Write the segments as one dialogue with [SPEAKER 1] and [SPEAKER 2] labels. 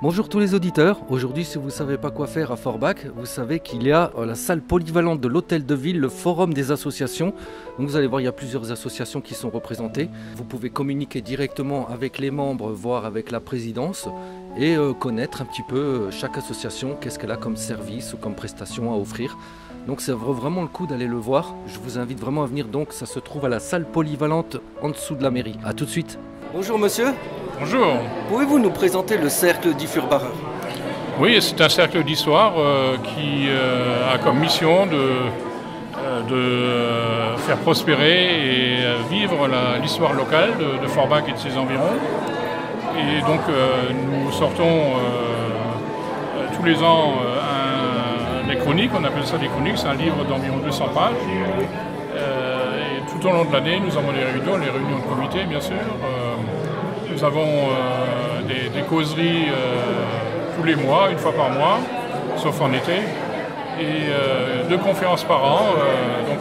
[SPEAKER 1] Bonjour tous les auditeurs, aujourd'hui si vous ne savez pas quoi faire à Forbach, vous savez qu'il y a la salle polyvalente de l'hôtel de ville, le forum des associations. Donc vous allez voir, il y a plusieurs associations qui sont représentées. Vous pouvez communiquer directement avec les membres, voire avec la présidence et connaître un petit peu chaque association, qu'est-ce qu'elle a comme service ou comme prestation à offrir. Donc ça vaut vraiment le coup d'aller le voir. Je vous invite vraiment à venir, donc ça se trouve à la salle polyvalente en dessous de la mairie. A tout de suite. Bonjour monsieur.
[SPEAKER 2] Bonjour.
[SPEAKER 1] Pouvez-vous nous présenter le cercle d'Ifurbarer?
[SPEAKER 2] Oui, c'est un cercle d'histoire qui a comme mission de faire prospérer et vivre l'histoire locale de Forbach et de ses environs. Et donc nous sortons tous les ans des chroniques, on appelle ça des chroniques, c'est un livre d'environ 200 pages. Et tout au long de l'année, nous avons des réunions de comité bien sûr. Nous avons des causeries tous les mois, une fois par mois, sauf en été, et 2 conférences par an. Donc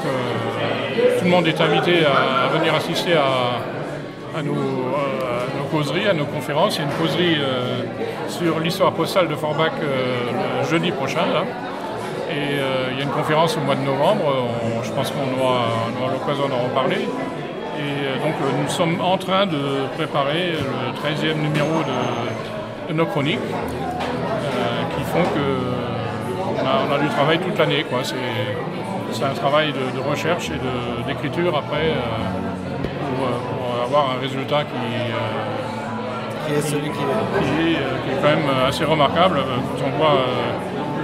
[SPEAKER 2] tout le monde est invité à venir assister à nos causeries, à nos conférences. Il y a une causerie sur l'histoire postale de Forbach le jeudi prochain. Là. Et il y a une conférence au mois de novembre. Je pense qu'on aura l'occasion d'en reparler. Et donc nous sommes en train de préparer le 13e numéro de nos chroniques qui font qu'on a du travail toute l'année. C'est un travail de recherche et d'écriture après pour avoir un résultat qui est quand même assez remarquable. Quand on voit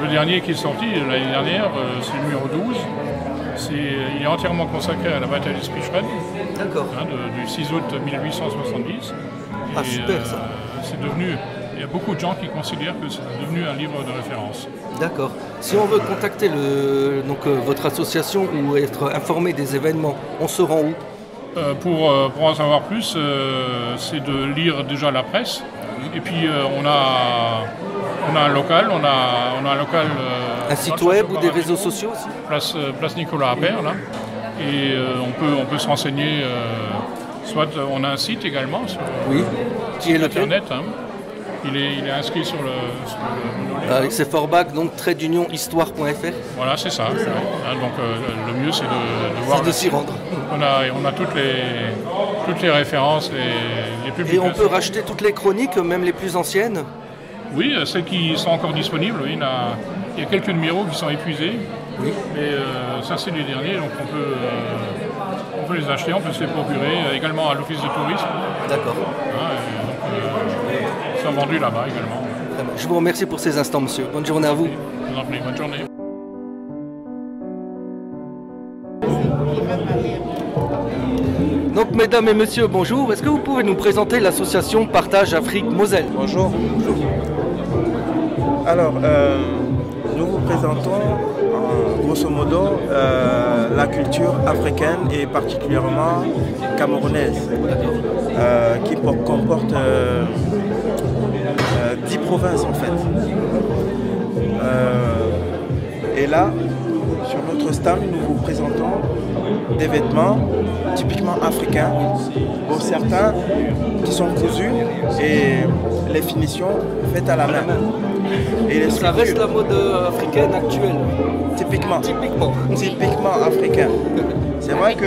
[SPEAKER 2] le dernier qui est sorti l'année dernière, c'est le numéro 12. Il est entièrement consacré à la bataille de Spicheren, du 6 août 1870.
[SPEAKER 1] Ah, super ça.
[SPEAKER 2] Il y a beaucoup de gens qui considèrent que c'est devenu un livre de référence.
[SPEAKER 1] D'accord. Si on veut contacter votre association ou être informé des événements, on se rend où?
[SPEAKER 2] Pour en savoir plus, c'est de lire déjà la presse. Et puis on a un local,
[SPEAKER 1] un site web ou des réseaux sociaux aussi?
[SPEAKER 2] Place Nicolas Appert, là. Et on peut se renseigner, soit on a un site également sur Internet. Il est inscrit sur le
[SPEAKER 1] avec ses Forbach, donc _histoire.fr.
[SPEAKER 2] Voilà, c'est ça. Donc le mieux c'est de voir.
[SPEAKER 1] C'est de s'y rendre.
[SPEAKER 2] On a toutes les références, les publications.
[SPEAKER 1] Et on peut racheter toutes les chroniques, même les plus anciennes?
[SPEAKER 2] Oui, celles qui sont encore disponibles. Oui, il y a quelques numéros qui sont épuisés. Oui. Mais ça c'est les derniers, donc on peut les acheter, on peut se les procurer également à l'office de tourisme.
[SPEAKER 1] D'accord.
[SPEAKER 2] Ils sont vendus là-bas également.
[SPEAKER 1] Je vous remercie pour ces instants, monsieur. Bonne journée à vous.
[SPEAKER 2] Je vous en prie, bonne journée.
[SPEAKER 1] Donc, mesdames et messieurs, bonjour. Est-ce que vous pouvez nous présenter l'association Partage Afrique Moselle?
[SPEAKER 3] Bonjour. Alors, nous vous présentons, grosso modo, la culture africaine et particulièrement camerounaise, qui comporte 10 provinces en fait. Et là, sur notre stand, nous vous présentons des vêtements typiquement africains, pour certains qui sont cousus et les finitions faites à la main. Et
[SPEAKER 1] ça reste la mode africaine actuelle.
[SPEAKER 3] Typiquement africain. C'est vrai que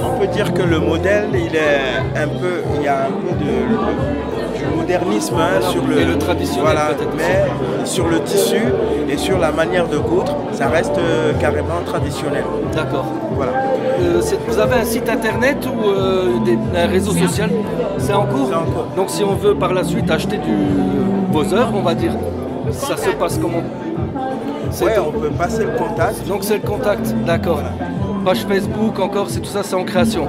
[SPEAKER 3] on peut dire que le modèle, il y a un peu du modernisme sur
[SPEAKER 1] le traditionnel,
[SPEAKER 3] mais sur le tissu et sur la manière de coudre, ça reste carrément traditionnel.
[SPEAKER 1] D'accord.
[SPEAKER 3] Voilà.
[SPEAKER 1] Vous avez un site internet ou un réseau social? C'est en cours.
[SPEAKER 3] C'est en cours.
[SPEAKER 1] Donc si on veut par la suite acheter vos œuvres, on va dire, ça se passe comment?
[SPEAKER 3] Oui, on peut passer le contact.
[SPEAKER 1] Donc c'est le contact, d'accord. Voilà. Page Facebook encore, tout ça c'est en création.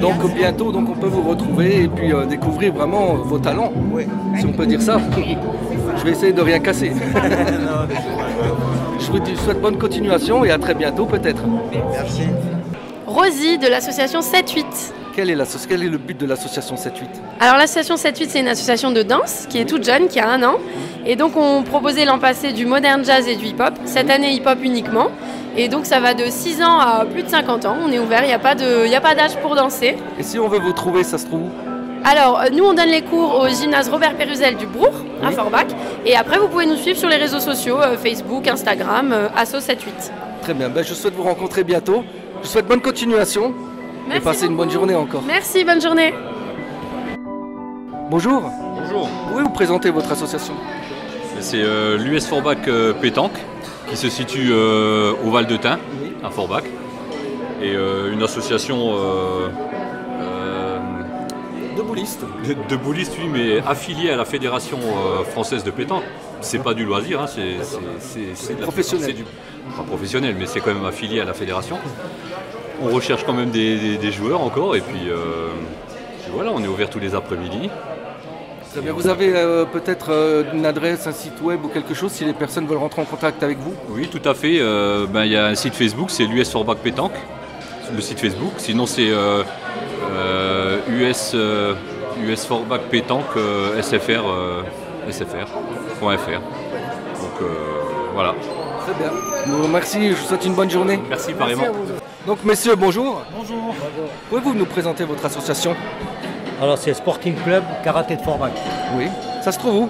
[SPEAKER 1] Donc bientôt on peut vous retrouver et puis découvrir vraiment vos talents, si on peut dire ça. Je vais essayer de rien casser. Je vous souhaite bonne continuation et à très bientôt peut-être.
[SPEAKER 3] Merci.
[SPEAKER 4] Rosie de l'association 7-8.
[SPEAKER 1] Quel est le but de l'association 7-8?
[SPEAKER 4] Alors l'association 7-8 c'est une association de danse qui est toute jeune, qui a 1 an. Et donc on proposait l'an passé du modern jazz et du hip-hop. Cette année hip-hop uniquement. Et donc ça va de 6 ans à plus de 50 ans. On est ouvert, il n'y a pas d'âge pour danser.
[SPEAKER 1] Et si on veut vous trouver, ça se trouve où?
[SPEAKER 4] Alors, nous, on donne les cours au gymnase Robert Péruzel du Brour, à Forbach. Et après, vous pouvez nous suivre sur les réseaux sociaux, Facebook, Instagram, Asso78.
[SPEAKER 1] Très bien, je souhaite vous rencontrer bientôt. Je vous souhaite bonne continuation.
[SPEAKER 4] Merci
[SPEAKER 1] et passer une bonne journée encore.
[SPEAKER 4] Merci, bonne journée.
[SPEAKER 1] Bonjour.
[SPEAKER 5] Bonjour.
[SPEAKER 1] Pouvez-vous présenter votre association?
[SPEAKER 5] C'est l'US Forbach Pétanque qui se situe au Val de Thym, à Forbach. Et une association
[SPEAKER 1] de boulistes.
[SPEAKER 5] De boulistes, oui, mais affiliée à la Fédération française de pétanque. C'est pas du loisir, hein, c'est
[SPEAKER 1] professionnel.
[SPEAKER 5] Pas professionnel, mais c'est quand même affilié à la fédération. On recherche quand même des joueurs encore, et puis voilà, on est ouvert tous les après-midi.
[SPEAKER 1] Très bien. Vous avez peut-être une adresse, un site web ou quelque chose si les personnes veulent rentrer en contact avec vous?
[SPEAKER 5] Oui, tout à fait. Il y a un site Facebook, c'est l'US Forbach Pétanque, le site Facebook. Sinon, c'est US Forbach Pétanque SFR.fr. Donc voilà.
[SPEAKER 1] Très bien. Merci, je vous souhaite une bonne journée.
[SPEAKER 5] Merci, pareillement.
[SPEAKER 1] Donc messieurs, bonjour.
[SPEAKER 6] Bonjour.
[SPEAKER 1] Pouvez-vous nous présenter votre association?
[SPEAKER 6] Alors c'est Sporting Club Karaté de Forbach.
[SPEAKER 1] Oui. Ça se trouve où?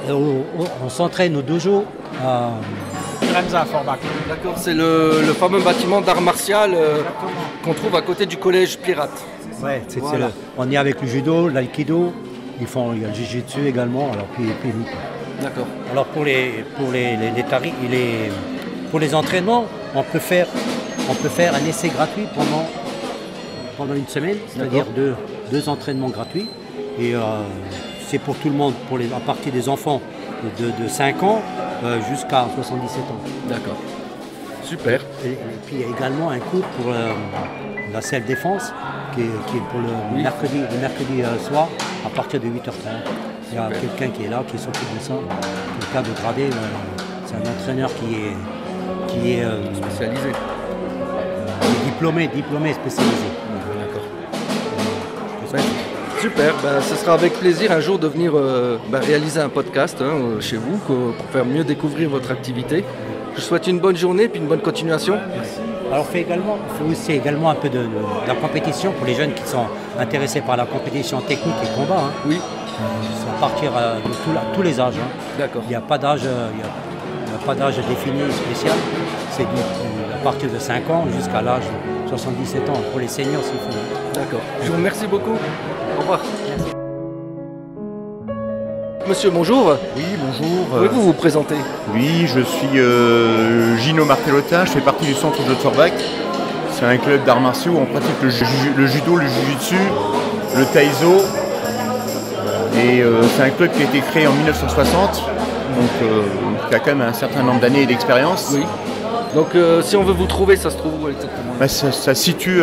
[SPEAKER 6] On s'entraîne au dojo à Forbach.
[SPEAKER 1] D'accord, c'est le fameux bâtiment d'art martial qu'on trouve à côté du collège Pirate.
[SPEAKER 6] Ouais,
[SPEAKER 1] Voilà.
[SPEAKER 6] on est avec le judo, l'aïkido, il y a le jiu-jitsu également, alors puis nous.
[SPEAKER 1] D'accord.
[SPEAKER 6] Alors pour les tarifs, pour les entraînements, on peut faire un essai gratuit pendant une semaine, c'est-à-dire deux entraînements gratuits. Et c'est pour tout le monde, à partir des enfants de 5 ans jusqu'à 77 ans.
[SPEAKER 1] D'accord. Super.
[SPEAKER 6] Et puis il y a également un cours pour la self-défense qui est pour le mercredi soir à partir de 8h30. Il y a quelqu'un qui est là, qui s'occupe de ça. Quelqu'un de gradé, c'est un entraîneur qui est
[SPEAKER 1] Spécialisé.
[SPEAKER 6] diplômé spécialisé.
[SPEAKER 1] D'accord. Super, ce sera avec plaisir un jour de venir réaliser un podcast chez vous pour faire mieux découvrir votre activité. Je vous souhaite une bonne journée et puis une bonne continuation.
[SPEAKER 6] Alors on fait aussi également un peu de la compétition pour les jeunes qui sont intéressés par la compétition technique et combat. Hein.
[SPEAKER 1] Oui.
[SPEAKER 6] C'est à partir de tous les âges. Hein.
[SPEAKER 1] D'accord.
[SPEAKER 6] Il n'y a pas d'âge défini spécial. C'est à partir de 5 ans jusqu'à l'âge de 77 ans. Pour les seniors, s'il faut.
[SPEAKER 1] D'accord. Je vous remercie beaucoup. Au revoir. Merci. Monsieur, bonjour.
[SPEAKER 7] Oui, bonjour.
[SPEAKER 1] Pouvez-vous vous présenter?
[SPEAKER 7] Oui, je suis Gino Martellotin, je fais partie du centre de Forbach. C'est un club d'arts martiaux où on pratique le judo, le jujutsu, le taïso. Et c'est un club qui a été créé en 1960, donc qui a quand même un certain nombre d'années d'expérience.
[SPEAKER 1] Oui. Donc si on veut vous trouver, ça se trouve où exactement?
[SPEAKER 7] Ça se situe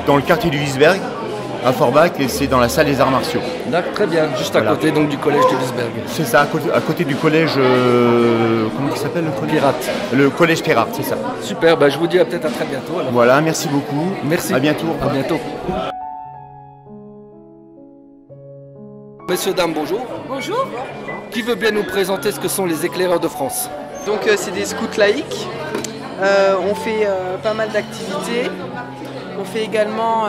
[SPEAKER 7] dans le quartier du Wiesberg, à Forbach, et c'est dans la salle des arts martiaux.
[SPEAKER 1] D'accord, très bien, juste à côté donc, du collège de Wiesberg.
[SPEAKER 7] C'est ça, à côté du collège, comment il s'appelle le collège?
[SPEAKER 1] Pirate.
[SPEAKER 7] Le collège Pirate, c'est ça.
[SPEAKER 1] Super, je vous dis peut-être à très bientôt. Alors.
[SPEAKER 7] Voilà, merci beaucoup.
[SPEAKER 1] Merci.
[SPEAKER 7] À bientôt.
[SPEAKER 1] À bientôt. Messieurs, dames, bonjour.
[SPEAKER 8] Bonjour.
[SPEAKER 1] Qui veut bien nous présenter ce que sont les éclaireurs de France?
[SPEAKER 8] Donc c'est des scouts laïcs. On fait pas mal d'activités. On fait également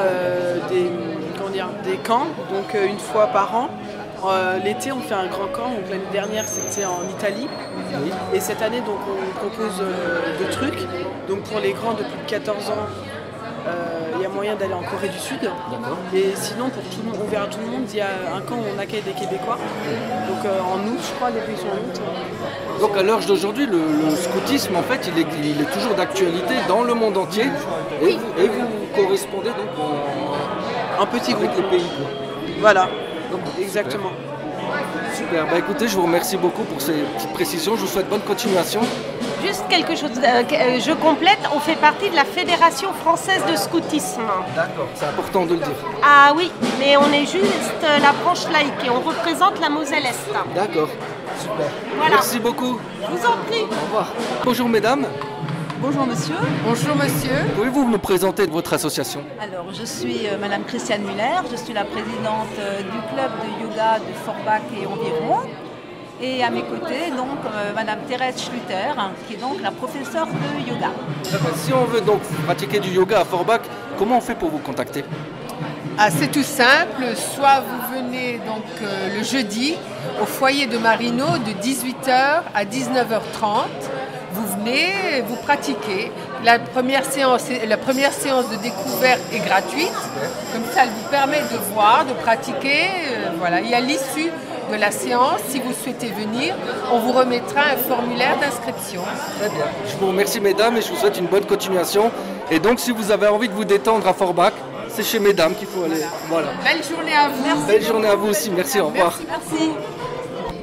[SPEAKER 8] des camps, donc une fois par an. L'été on fait un grand camp, donc l'année dernière c'était en Italie.
[SPEAKER 1] Oui.
[SPEAKER 8] Et cette année donc on propose deux trucs. Donc pour les grands de plus de 14 ans, il y a moyen d'aller en Corée du Sud.
[SPEAKER 1] D'accord.
[SPEAKER 8] Et sinon pour tout le monde, ouvert à tout le monde, il y a un camp où on accueille des Québécois. Donc en août, je crois, depuis son août.
[SPEAKER 1] Donc à l'heure d'aujourd'hui, le scoutisme en fait il est toujours d'actualité dans le monde entier.
[SPEAKER 8] Oui.
[SPEAKER 1] Et vous correspondez donc
[SPEAKER 8] Un petit
[SPEAKER 1] avec
[SPEAKER 8] groupe.
[SPEAKER 1] les pays. Quoi.
[SPEAKER 8] Voilà,
[SPEAKER 1] Donc,
[SPEAKER 8] exactement.
[SPEAKER 1] Super. Écoutez, je vous remercie beaucoup pour ces petites précisions. Je vous souhaite bonne continuation.
[SPEAKER 9] Juste quelque chose, je complète, on fait partie de la Fédération française de scoutisme.
[SPEAKER 1] D'accord, c'est important de le dire.
[SPEAKER 9] Ah oui, mais on est juste la branche laïque et on représente la Moselle-Est.
[SPEAKER 1] D'accord, super.
[SPEAKER 9] Voilà.
[SPEAKER 1] Merci beaucoup.
[SPEAKER 9] Je vous en prie.
[SPEAKER 1] Au revoir. Bonjour mesdames.
[SPEAKER 10] Bonjour monsieur.
[SPEAKER 11] Bonjour monsieur.
[SPEAKER 1] Pouvez-vous nous présenter votre association?
[SPEAKER 10] Alors je suis Madame Christiane Muller, je suis la présidente du club de yoga de Forbach et environ. Et à mes côtés, donc, Madame Thérèse Schluter, qui est donc la professeure de yoga.
[SPEAKER 1] Si on veut donc pratiquer du yoga à Forbach, comment on fait pour vous contacter?
[SPEAKER 11] C'est tout simple, soit vous venez donc le jeudi au foyer de Marino de 18 h à 19 h 30. Vous venez, vous pratiquez. La première séance de découverte est gratuite. Comme ça, elle vous permet de voir, de pratiquer. Voilà. Et à l'issue de la séance, si vous souhaitez venir, on vous remettra un formulaire d'inscription.
[SPEAKER 1] Très bien. Je vous remercie mesdames et je vous souhaite une bonne continuation. Et donc si vous avez envie de vous détendre à Forbach, c'est chez mesdames qu'il faut aller. Voilà.
[SPEAKER 11] Belle journée à vous.
[SPEAKER 1] Merci. Belle journée à vous aussi. Merci, au revoir.
[SPEAKER 11] Merci.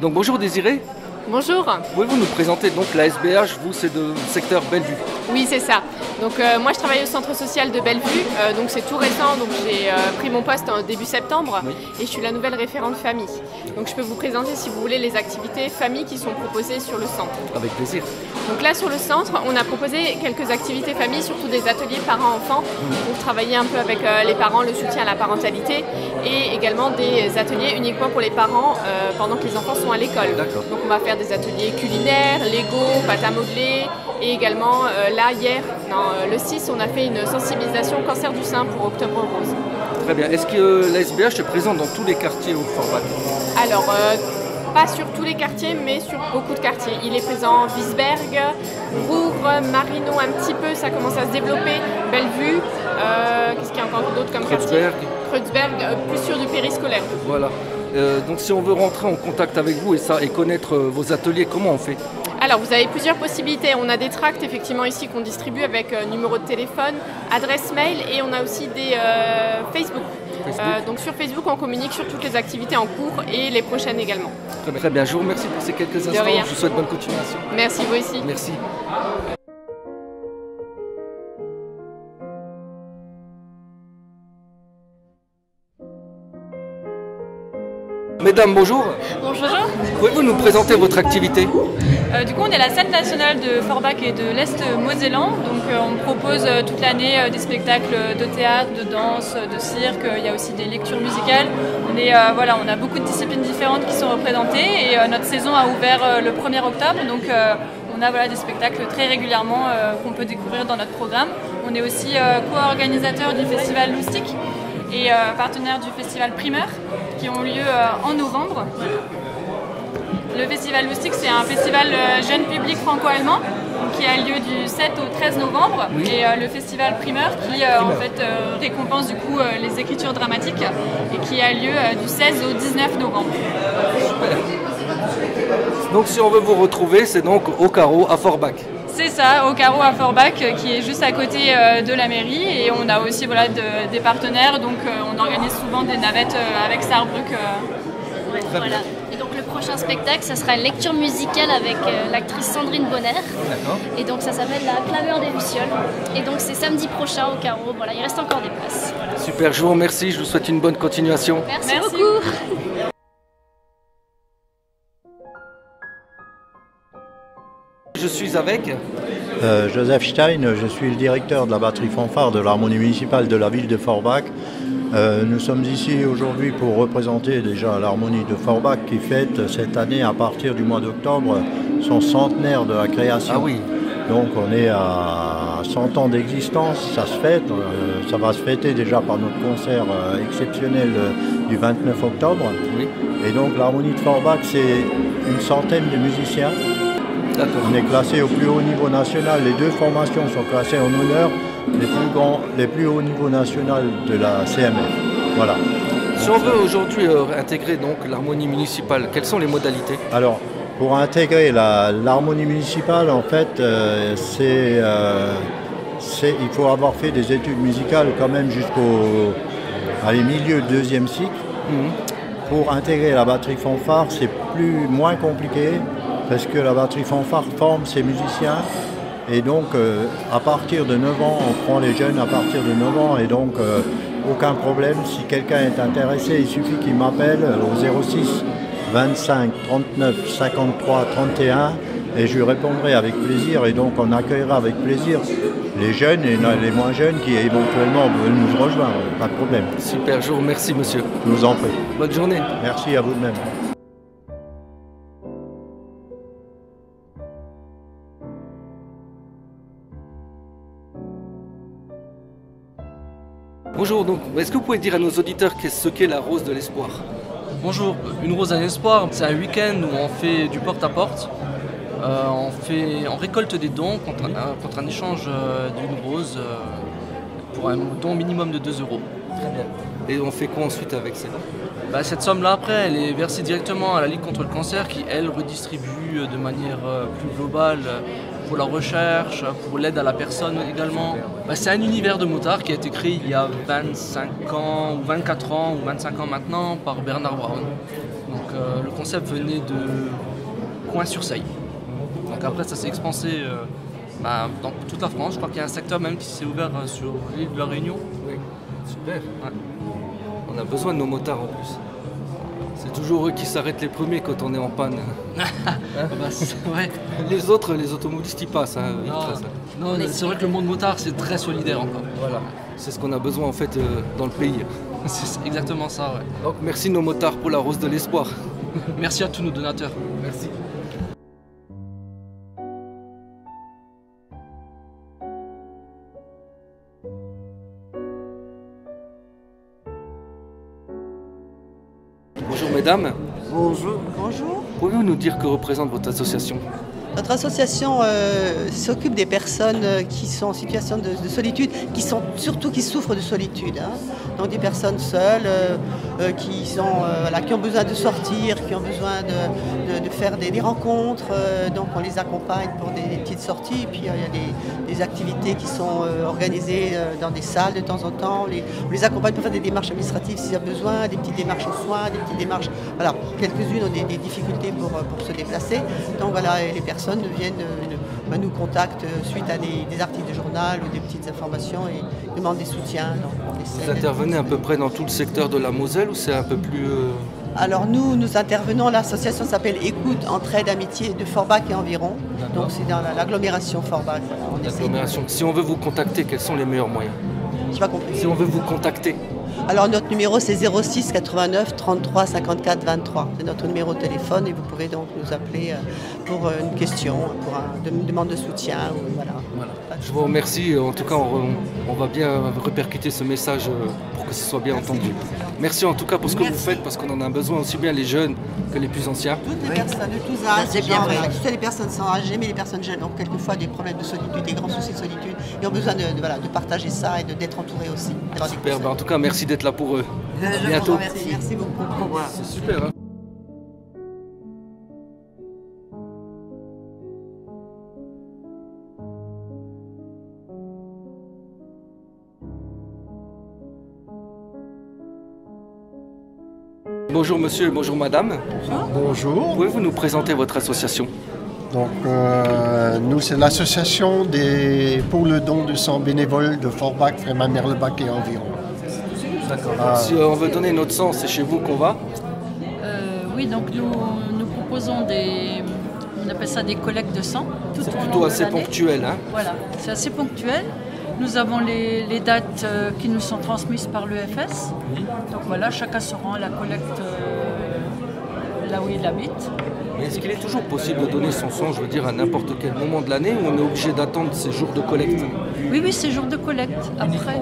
[SPEAKER 1] Donc bonjour Désirée.
[SPEAKER 12] Bonjour.
[SPEAKER 1] Pouvez-vous nous présenter donc la SBH, vous c'est de secteur Bellevue?
[SPEAKER 12] Oui c'est ça. Donc moi je travaille au centre social de Bellevue, donc c'est tout récent, donc j'ai pris mon poste en début septembre et je suis la nouvelle référente famille. Donc je peux vous présenter si vous voulez les activités famille qui sont proposées sur le centre.
[SPEAKER 1] Avec plaisir.
[SPEAKER 12] Donc là sur le centre on a proposé quelques activités famille, surtout des ateliers parents-enfants pour travailler un peu avec les parents, le soutien à la parentalité et également des ateliers uniquement pour les parents pendant que les enfants sont à l'école. Donc on va faire des ateliers culinaires, Lego, pâte à modeler et également là hier, le 6, on a fait une sensibilisation au cancer du sein pour Octobre Rose.
[SPEAKER 1] Très bien. Est-ce que la SBH est présente dans tous les quartiers au Forbach?
[SPEAKER 12] Alors, pas sur tous les quartiers, mais sur beaucoup de quartiers. Il est présent Wiesberg, Rouvres, Marino un petit peu, ça commence à se développer, Bellevue, qu'est-ce qu'il y a encore d'autre comme quartier? Kreuzberg, plus sur du périscolaire.
[SPEAKER 1] Voilà. Donc si on veut rentrer en contact avec vous et connaître vos ateliers, comment on fait?
[SPEAKER 12] Alors vous avez plusieurs possibilités. On a des tracts effectivement ici qu'on distribue avec numéro de téléphone, adresse mail et on a aussi des Facebook. Donc sur Facebook on communique sur toutes les activités en cours et les prochaines également.
[SPEAKER 1] Très bien, je vous remercie pour ces quelques instants. Je vous souhaite bonne continuation.
[SPEAKER 12] Merci vous aussi.
[SPEAKER 1] Merci. Mesdames, bonjour.
[SPEAKER 13] Bonjour.
[SPEAKER 1] Pouvez-vous nous présenter votre activité?
[SPEAKER 13] Du coup, on est la scène nationale de Forbach et de l'Est Mosellan. Donc, on propose toute l'année des spectacles de théâtre, de danse, de cirque. Il y a aussi des lectures musicales. On a beaucoup de disciplines différentes qui sont représentées et notre saison a ouvert le 1er octobre. Donc, on a des spectacles très régulièrement qu'on peut découvrir dans notre programme. On est aussi co-organisateur du festival Loustic et partenaire du festival Primeur qui ont lieu en novembre. Le festival Loustic, c'est un festival jeune public franco-allemand qui a lieu du 7 au 13 novembre et le festival Primeur qui récompense du coup les écritures dramatiques et qui a lieu du 16 au 19 novembre.
[SPEAKER 1] Super. Donc si on veut vous retrouver, c'est donc au Carreau à Forbach.
[SPEAKER 13] C'est ça, au Carreau à Forbach qui est juste à côté de la mairie et on a aussi des partenaires, donc on organise souvent des navettes avec Sarrebruck.
[SPEAKER 14] Voilà. Et donc le prochain spectacle, ça sera une lecture musicale avec l'actrice Sandrine Bonner. Et donc ça s'appelle La Clameur des Lucioles. Et donc c'est samedi prochain au Carreau. Voilà, il reste encore des places. Voilà.
[SPEAKER 1] Super, je vous remercie, je vous souhaite une bonne continuation.
[SPEAKER 14] Merci beaucoup.
[SPEAKER 1] Je suis avec
[SPEAKER 15] Joseph Stein, je suis le directeur de la batterie fanfare de l'harmonie municipale de la ville de Forbach. Nous sommes ici aujourd'hui pour représenter déjà l'harmonie de Forbach qui fête cette année à partir du mois d'octobre son centenaire de la création.
[SPEAKER 1] Ah oui.
[SPEAKER 15] Donc on est à 100 ans d'existence, ça se fête, ça va se fêter déjà par notre concert exceptionnel du 29 octobre.
[SPEAKER 1] Oui.
[SPEAKER 15] Et donc l'harmonie de Forbach c'est une centaine de musiciens. On est classé au plus haut niveau national, les deux formations sont classées en honneur, les plus hauts niveaux national de la CMF. Voilà.
[SPEAKER 1] Si on veut aujourd'hui intégrer donc l'harmonie municipale, quelles sont les modalités?
[SPEAKER 15] Alors, pour intégrer l'harmonie municipale, en fait, il faut avoir fait des études musicales quand même jusqu'au milieu deuxième cycle. Pour intégrer la batterie fanfare, c'est moins compliqué. Parce que la batterie fanfare forme ses musiciens et donc à partir de 9 ans, on prend les jeunes à partir de 9 ans et donc aucun problème. Si quelqu'un est intéressé, il suffit qu'il m'appelle au 06 25 39 53 31 et je lui répondrai avec plaisir et donc on accueillera avec plaisir les jeunes et les moins jeunes qui éventuellement veulent nous rejoindre, pas de problème.
[SPEAKER 1] Super, je vous remercie monsieur.
[SPEAKER 15] Je vous en prie.
[SPEAKER 1] Bonne journée.
[SPEAKER 15] Merci à vous de même.
[SPEAKER 1] Bonjour, donc est-ce que vous pouvez dire à nos auditeurs ce qu'est la Rose de l'Espoir?
[SPEAKER 16] Bonjour, une Rose à l'Espoir, c'est un week-end où on fait du porte-à-porte. On récolte des dons contre un échange d'une rose pour un don minimum de 2 €.
[SPEAKER 1] Très bien. Et on fait quoi ensuite avec ces dons?
[SPEAKER 16] Cette somme-là, après, elle est versée directement à la Ligue contre le cancer qui, elle, redistribue de manière plus globale pour la recherche, pour l'aide à la personne également. C'est un univers de motards qui a été créé il y a 25 ans, ou 24 ans, ou 25 ans maintenant, par Bernard Brown. Donc le concept venait de Coin-sur-Seille. Donc après, ça s'est expansé dans toute la France. Je crois qu'il y a un secteur même qui s'est ouvert sur l'île de la Réunion.
[SPEAKER 1] Oui, super. Ouais. On a besoin de nos motards en plus. C'est toujours eux qui s'arrêtent les premiers quand on est en panne.
[SPEAKER 16] Ouais.
[SPEAKER 1] Les autres, les automobilistes, ils passent. Hein,
[SPEAKER 16] non, c'est vrai que le monde motard, c'est très solidaire encore.
[SPEAKER 1] Voilà. C'est ce qu'on a besoin en fait dans le pays.
[SPEAKER 16] C'est exactement ça, ouais.
[SPEAKER 1] Donc merci nos motards pour la Rose de l'Espoir.
[SPEAKER 16] Merci à tous nos donateurs.
[SPEAKER 1] Merci. Bonjour mesdames.
[SPEAKER 17] Bonjour. Bonjour.
[SPEAKER 1] Pouvez-vous nous dire que représente votre association?
[SPEAKER 17] Notre association s'occupe des personnes qui sont en situation de solitude, qui souffrent de solitude. Hein. Donc des personnes seules, qui ont besoin de sortir, qui ont besoin de faire des rencontres. Donc on les accompagne pour des petites sorties. Et puis il y a des activités qui sont organisées dans des salles de temps en temps. On les accompagne pour faire des démarches administratives s'il y a besoin, des petites démarches aux soins, des petites démarches. Voilà, quelques-unes ont des difficultés pour se déplacer. Donc voilà, et les personnes nous contactent suite à des articles de journal ou des petites informations et demandent des soutiens. Donc
[SPEAKER 1] vous intervenez à peu près dans tout le secteur de la Moselle ou c'est un peu plus...
[SPEAKER 17] Alors nous intervenons, l'association s'appelle Écoute, Entraide, Amitié de Forbach et environ. Donc c'est dans l'agglomération Forbach. Voilà,
[SPEAKER 1] Si on veut vous contacter, quels sont les meilleurs moyens?
[SPEAKER 17] Je n'ai pas compris.
[SPEAKER 1] Si on veut vous contacter.
[SPEAKER 17] Alors notre numéro c'est 06 89 33 54 23. C'est notre numéro de téléphone et vous pouvez donc nous appeler pour une question, pour une demande de soutien. Voilà.
[SPEAKER 1] Je vous remercie. En tout cas, on va bien répercuter ce message pour que ce soit bien entendu. Merci en tout cas pour ce que vous faites parce qu'on en a besoin aussi bien les jeunes que les plus anciens.
[SPEAKER 17] Toutes les personnes de tous âges, toutes les personnes sont âgées, mais les personnes jeunes ont quelquefois des problèmes de solitude, des grands soucis de solitude et ont besoin de partager ça et d'être entourés aussi.
[SPEAKER 1] Super, en tout cas merci d'être là pour eux. À bientôt.
[SPEAKER 17] Merci beaucoup. Au revoir.
[SPEAKER 1] C'est super. Hein. Bonjour monsieur, bonjour madame.
[SPEAKER 18] Bonjour.
[SPEAKER 1] Pouvez-vous nous présenter votre association?
[SPEAKER 18] Donc nous c'est l'association pour le don de sang bénévole de Forbach, Frémin-Merlebach et environ.
[SPEAKER 1] D'accord. Si on veut donner notre sang, c'est chez vous qu'on va?
[SPEAKER 19] Oui, donc nous proposons on appelle ça des collectes de sang.
[SPEAKER 1] C'est plutôt assez ponctuel. Hein?
[SPEAKER 19] Voilà, c'est assez ponctuel. Nous avons les dates qui nous sont transmises par l'EFS. Oui. Donc voilà, chacun se rend à la collecte là où il habite.
[SPEAKER 1] Mais est-ce qu'il est toujours possible de donner son sang, je veux dire, à n'importe quel moment de l'année ou on est obligé d'attendre ces jours de collecte?
[SPEAKER 19] Oui, c'est jour de collecte. Après,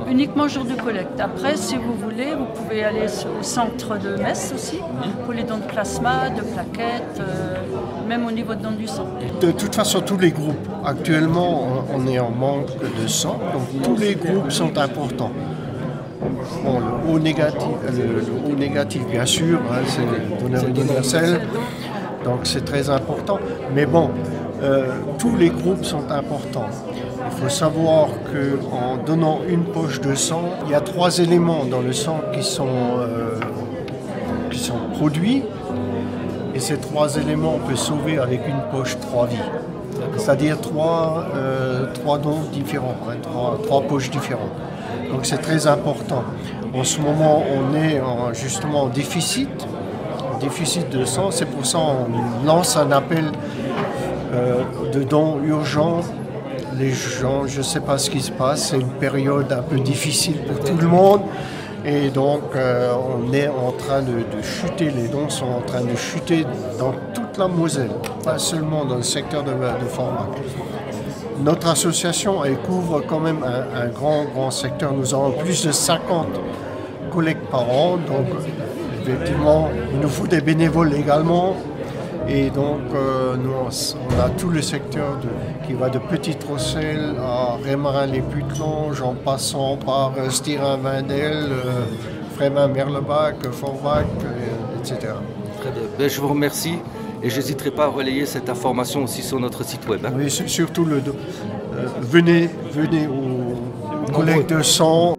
[SPEAKER 19] uniquement jour de collecte. Après, si vous voulez, vous pouvez aller au centre de Metz aussi, pour les dons de plasma, de plaquettes, même au niveau de dons du sang.
[SPEAKER 18] De toute façon, tous les groupes, actuellement, on est en manque de sang, donc tous les groupes sont importants. Bon, le O négatif, bien sûr, hein, c'est le donneur universel, donc c'est très important. Mais bon, tous les groupes sont importants. Il faut savoir qu'en donnant une poche de sang, il y a 3 éléments dans le sang qui sont produits. Et ces 3 éléments, on peut sauver avec une poche 3 vies. C'est-à-dire 3 dons différents, hein, 3 poches différentes. Donc c'est très important. En ce moment, on est justement en déficit de sang. C'est pour ça qu'on lance un appel de dons urgents. Les gens, je ne sais pas ce qui se passe, c'est une période un peu difficile pour tout le monde. Et donc, on est en train de chuter, les dons sont en train de chuter dans toute la Moselle, pas seulement dans le secteur de Forbach. Notre association, elle couvre quand même un grand secteur. Nous avons plus de 50 collectes par an, donc effectivement, il nous faut des bénévoles également. Et donc, nous, on a tout le secteur qui va de Petite-Rosselle à Rémarin-les-Putelanges, en passant par Styrin-Vindel, Frémin-Merlebach, Forbach, etc.
[SPEAKER 1] Très bien. Ben, je vous remercie et je n'hésiterai pas à relayer cette information aussi sur notre site web. Hein.
[SPEAKER 18] Oui, surtout, venez au collecte de sang.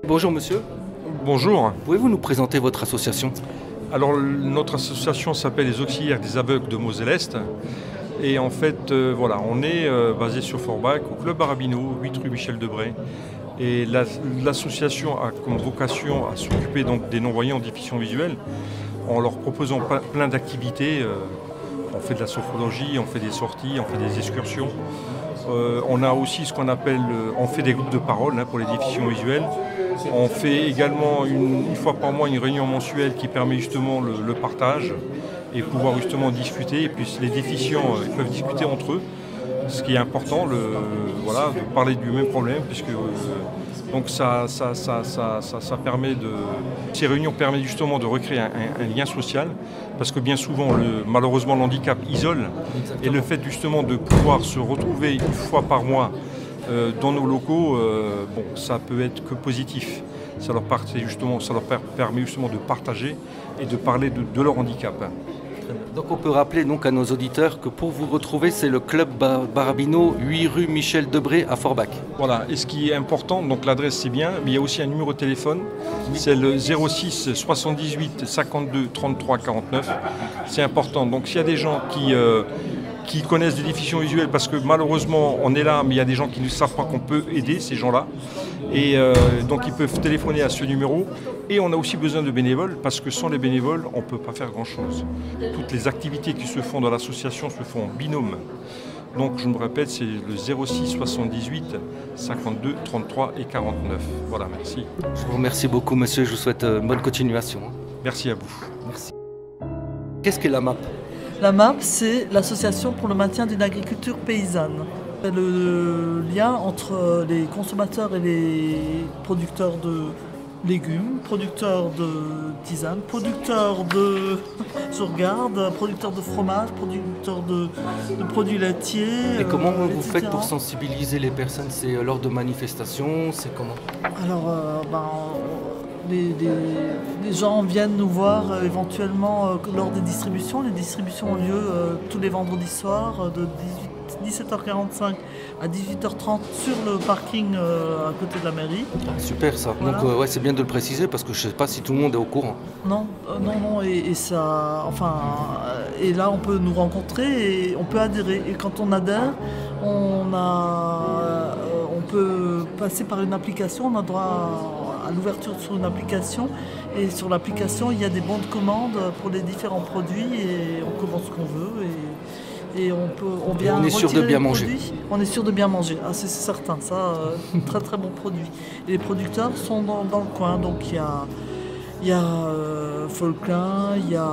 [SPEAKER 1] Bonjour monsieur.
[SPEAKER 20] Bonjour.
[SPEAKER 1] Pouvez-vous nous présenter votre association?
[SPEAKER 20] Alors notre association s'appelle les Auxiliaires des Aveugles de Moselle-Est. Et en fait, voilà, on est basé sur Forbach, au Club Barabino, 8 rue Michel Debré. Et l'association a comme vocation à s'occuper donc des non-voyants en déficience visuelle en leur proposant plein d'activités. On fait de la sophrologie, on fait des sorties, on fait des excursions. On a aussi ce qu'on appelle, on fait des groupes de parole pour les déficients visuels. On fait également une fois par mois une réunion mensuelle qui permet justement le partage et pouvoir justement discuter. Et puis les déficients ils peuvent discuter entre eux, ce qui est important, voilà, de parler du même problème, puisque donc ça permet ces réunions permettent justement de recréer un lien social, parce que bien souvent, malheureusement, l'handicap isole. Exactement. Et le fait justement de pouvoir se retrouver une fois par mois dans nos locaux, ça peut être que positif. Ça leur permet justement de partager et de parler de leur handicap.
[SPEAKER 1] Donc on peut rappeler donc à nos auditeurs que pour vous retrouver, c'est le Club Barabino, 8 rue Michel Debré à Forbach.
[SPEAKER 20] Voilà, et ce qui est important, donc l'adresse c'est bien, mais il y a aussi un numéro de téléphone, c'est le 06 78 52 33 49. C'est important, donc s'il y a des gens qui connaissent des déficients visuels, parce que malheureusement on est là, mais il y a des gens qui ne savent pas qu'on peut aider ces gens-là. Et donc ils peuvent téléphoner à ce numéro. Et on a aussi besoin de bénévoles, parce que sans les bénévoles, on ne peut pas faire grand-chose. Toutes les activités qui se font dans l'association se font en binôme. Donc je me répète, c'est le 06 78 52 33 et 49. Voilà, merci.
[SPEAKER 1] Je vous remercie beaucoup monsieur, je vous souhaite une bonne continuation.
[SPEAKER 20] Merci à vous.
[SPEAKER 1] Merci. Qu'est-ce qu'est la MAP?
[SPEAKER 21] La MAP, c'est l'Association pour le maintien d'une agriculture paysanne. C'est le lien entre les consommateurs et les producteurs de légumes, producteurs de tisanes, producteurs de producteurs de fromage, producteurs de produits laitiers.
[SPEAKER 1] Et comment vous faites pour sensibiliser les personnes? C'est lors de manifestations? C'est comment?
[SPEAKER 21] Alors, les gens viennent nous voir éventuellement lors des distributions. Les distributions ont lieu tous les vendredis soirs de 17h45 à 18h30 sur le parking à côté de la mairie.
[SPEAKER 1] Super ça. Voilà. Donc c'est bien de le préciser parce que je ne sais pas si tout le monde est au courant. Non,
[SPEAKER 21] et ça, et là on peut nous rencontrer et on peut adhérer. Et quand on adhère, on peut passer par une application, on a droit à l'ouverture sur une application. Et sur l'application, il y a des bons de commande pour les différents produits et on commande ce qu'on veut. Et on
[SPEAKER 1] est sûr de bien manger.
[SPEAKER 21] On est sûr de bien manger, c'est certain, ça, très très bon produit. Et les producteurs sont dans le coin, donc il y a Folquin, il y a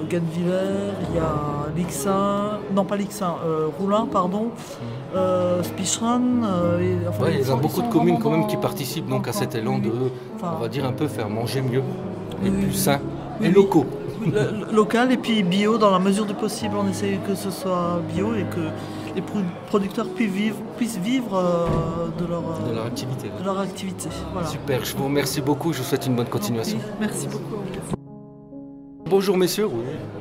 [SPEAKER 21] Genneviver, il y a Lixin, non pas Lixin, Roulin, pardon, Spichran.
[SPEAKER 1] Il y a beaucoup de communes quand même qui participent donc à cet élan de, on va dire un peu faire manger mieux et plus sain et locaux.
[SPEAKER 21] Local et puis bio dans la mesure du possible, on essaye que ce soit bio et que les producteurs puissent vivre de leur activité. Voilà.
[SPEAKER 1] Super, je vous remercie beaucoup, je vous souhaite une bonne continuation.
[SPEAKER 21] Merci beaucoup.
[SPEAKER 1] Bonjour messieurs.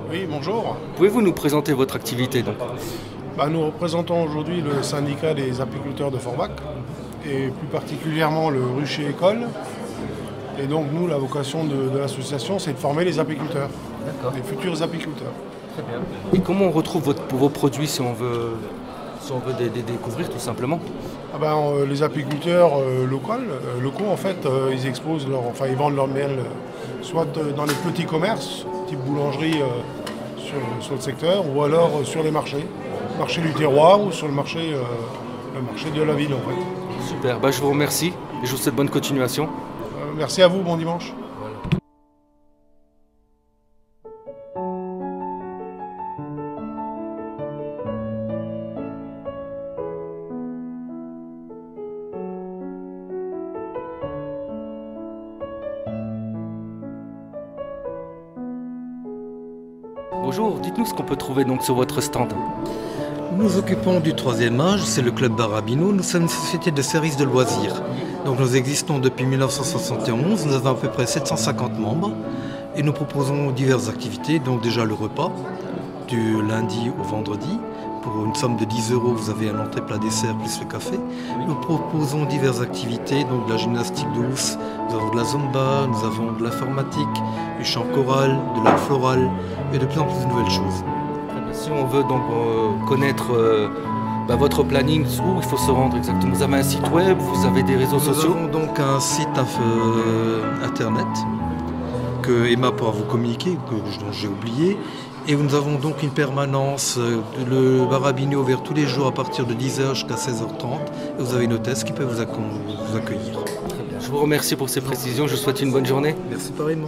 [SPEAKER 22] Oui, bonjour.
[SPEAKER 1] Pouvez-vous nous présenter votre activité donc?
[SPEAKER 22] Nous représentons aujourd'hui le syndicat des apiculteurs de Forbach et plus particulièrement le rucher école. Et donc nous, la vocation de l'association, c'est de former les apiculteurs, les futurs apiculteurs.
[SPEAKER 1] Très bien. Et comment on retrouve vos produits si on veut les découvrir tout simplement?
[SPEAKER 22] Les apiculteurs locaux, en fait, ils exposent ils vendent leur miel soit dans les petits commerces, type boulangerie sur le secteur, ou alors sur les marchés, marché du terroir ou sur le marché de la ville en fait.
[SPEAKER 1] Super, je vous remercie et je vous souhaite bonne continuation.
[SPEAKER 22] Merci à vous, bon dimanche.
[SPEAKER 1] bonjour, dites-nous ce qu'on peut trouver donc sur votre stand.
[SPEAKER 2] Nous nous occupons du troisième âge, c'est le Club Barabino. Nous sommes une société de services de loisirs. Donc nous existons depuis 1971, nous avons à peu près 750 membres et nous proposons diverses activités, donc déjà le repas du lundi au vendredi. Pour une somme de 10 €, vous avez un entrée plat dessert plus le café. Nous proposons diverses activités, donc de la gymnastique douce, nous avons de la zumba, nous avons de l'informatique, du chant choral, de l'art floral et de plus en plus de nouvelles choses.
[SPEAKER 1] Si on veut donc connaître votre planning, où il faut se rendre exactement? Vous avez un site web, vous avez des réseaux sociaux?
[SPEAKER 2] Nous avons donc un site internet que Emma pourra vous communiquer, dont j'ai oublié. Et nous avons donc une permanence, le Barabino ouvert tous les jours à partir de 10 h jusqu'à 16 h 30. Et vous avez une hôtesse qui peut vous accueillir.
[SPEAKER 1] Je vous remercie pour ces précisions, je vous souhaite une bonne journée.
[SPEAKER 2] Merci pareillement.